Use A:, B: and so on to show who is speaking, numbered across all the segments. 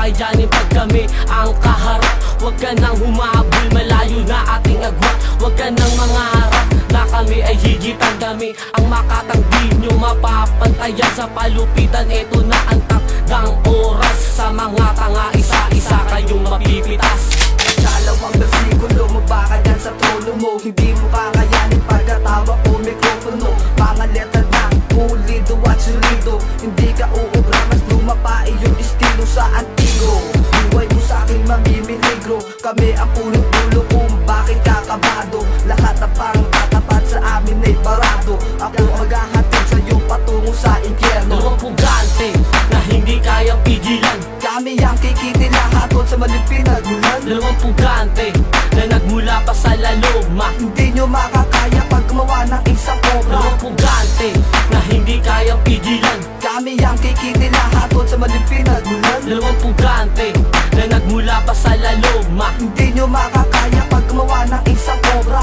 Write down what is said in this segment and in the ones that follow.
A: kakayanin pag kami ang kaharap. Huwag ka nang humabol, malayo na ating agwat. Huwag ka nang mangarap na kami ay higitan. Kami ang makatang di nyo mapapantayan sa palupitan. Ito na ang takdang oras, sa mga tanga isa-isa kayong mapipitas.
B: Dalawang bersikulo mo ba ka dyan sa trono mo? Hindi mo kakayanin pagkatawa ko mikropono. Mga letra na pulido at sulido. Hindi ka uubra, mas lumapa iyong estilo sa antigo. Buhay mo sa akin mamimiligro. Kami ang punong dulo kung bakit kakabado. Lahat na parang tatapat sa amin ay barado. Ako maghahatid sa'yo patungo sa impyerno.
A: Dalawang pugante na hindi kayang pigilan.
B: Kami ang kikitilahaton sa malipin na gulan.
A: Dalawang pugante na nagmula pa sa laloma.
B: Hindi nyo makakaya pag gumawa ng isang obra.
A: Dalawang pugante na hindi kayang pigilan.
B: Kami ang kikitilahaton sa malipin na gulan.
A: Dalawang pugante na nagmula pa sa laloma.
B: Hindi nyo makakaya pag gumawa ng isang obra.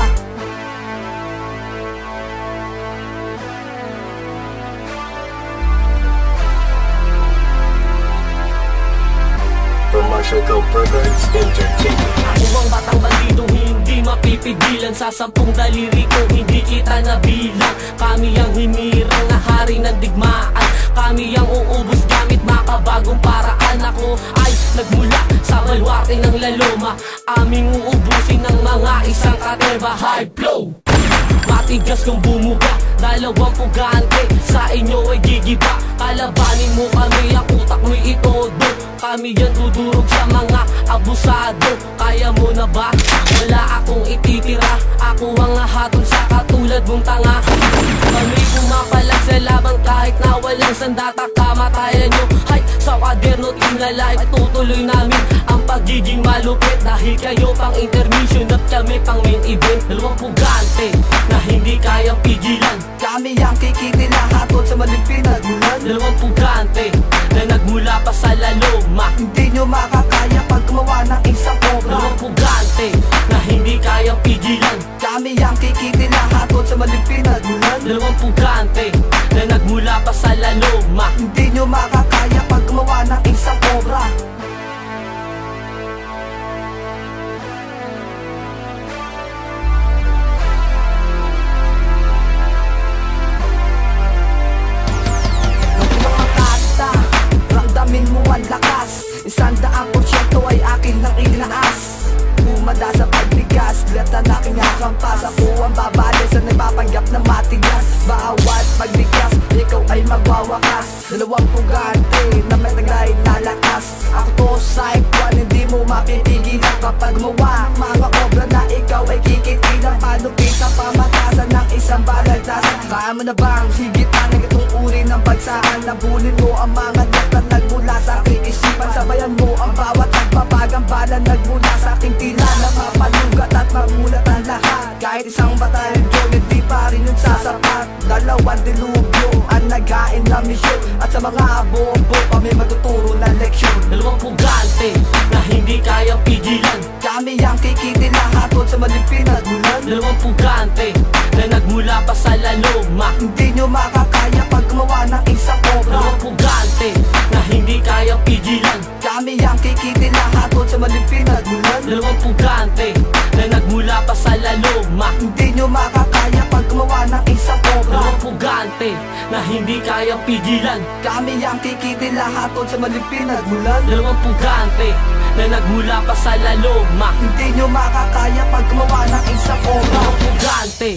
C: Marshall Co. Perverts Entertainment.
A: Ako ang batang bandidong hindi mapipigilan. Sa 10 daliri ko hindi kita nabilang. Kami ang hinirang na hari ng digmaan. Kami ang uubos gamit makabagong paraan. Ako ay nagmula sa balwarte ng laloma. Aming uubusin ng mga isang katerba. High flow, matigas kung bumuga. Dalawang pugante sa inyo ay gigiba. Kalabanin mo kami, ang utak mo'y itodo. Kami yan tudurog sa mga abusado. Kaya mo na ba? Wala akong ititira. Ako ang hatol sa katulad mong tanga. Kami pumapalag sa laban kahit na walang sandata. Kamatayan nyo, hay, sa kaderno team na live. Tutuloy namin ang pagiging malupit. Dahil kayo pang intermission at kami pang main event. Dalawang pugante na hindi kayang pigilan.
B: Kami ang kikitilahaton sa malipin na gulan.
A: Dalawang pugante na nagmula pa sa laloma.
B: Hindi nyo makakaya pag gumawa ng isang obra.
A: Dalawang pugante na hindi kayang pigilan.
B: Kami ang kikitilahaton sa malipin na gulan.
A: Dalawang pugante na nagmula pa sa laloma.
B: Hindi nyo makakaya pag gumawa ng isang obra. Ramdamin mo ang lakas, 100% ay akin lang inaas. Umanda sa pagbigas, lata na aking hakampas. Ako ang babali sa nagpapanggap na matigas. Bawat pagbigas, ikaw ay magwawakas. Dalawang pugante na may taglay na lakas. Ako to side one, hindi mo mapipigilan. Kapag gumawa mga obra na ikaw ay kikitilan. Panupit ang pamatasan ng isang balagtasan. Kaya mo na bang higitan ng itong uri ng bagsakan? Nabulin mo ang mga data nagmula sa aking isipan. Sabayan mo ang bawat nagpapagang bala nagmula sa aking tila. Mapalugat at mamulat ang lahat. Kahit isang batalyon, hindi pa rin yun sasapat. Dalawang dilubyo ang naghain na misyon. At sa mga bobo kami matuturo ng leksyon.
A: Dalawang pugante na hindi kayang pigilan.
B: Kami ang kikitilahaton sa malipin na gulan.
A: Dalawang pugante na nagmula pa sa laloma.
B: Hindi nyo makakaya pag gumawa ng isang obra.
A: Dalawang pugante na hindi kayang pigilan.
B: Kami ang kikitilahaton sa malipin na gulan.
A: Dalawang pugante na nagmula pa sa laloma.
B: Hindi nyo makakaya pag gumawa ng isang obra.
A: Dalawang pugante na hindi kayang pigilan.
B: Kami ang kikitilahaton sa malipin na gulan.
A: Dalawang pugante na nagmula pa sa laloma.
B: Hindi nyo makakaya pag gumawa ng isang obra.
A: Dalawang pugante